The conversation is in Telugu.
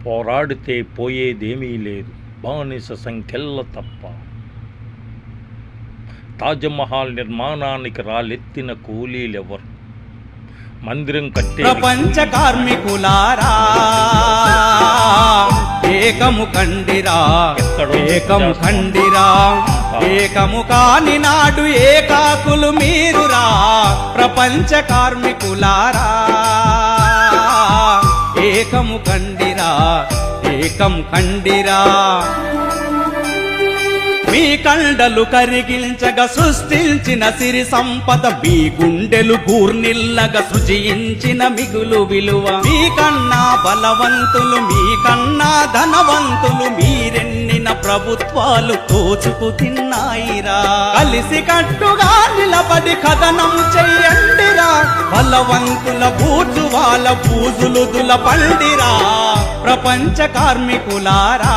పోరాడితే పోయేదేమీ లేదు, బానిస సంఖ్యల్ల తప్ప. తాజ్మహల్ నిర్మాణానికి రాలెత్తిన కూలీలెవరు? మందిరం కట్టే ప్రపంచ కార్మికులారా ఏకము కండిరా, ఏకము కండిరా, ఏకము కాని నాడు ఏకాకులు మీరురా. ప్రపంచ కార్మికులారా ఏకము కండిరా, ఏకము కండిరా. మీ కండలు కరిగించగా సృష్టించిన సిరి సంపద, మీ గుండెలు గూర్నిల్లగా సృజించిన మిగులు విలువ. మీ కన్నా బలవంతులు, మీ కన్నా ధనవంతులు, మీరెన్నిన ప్రభుత్వాలు తోచుకు తిన్నాయిరా. కలిసి కట్టుగా నిలబడి కథనం చెయ్యండిరా, బలవంతుల బూజువాల బూజులు దులపండిరా. ప్రపంచ కార్మికులారా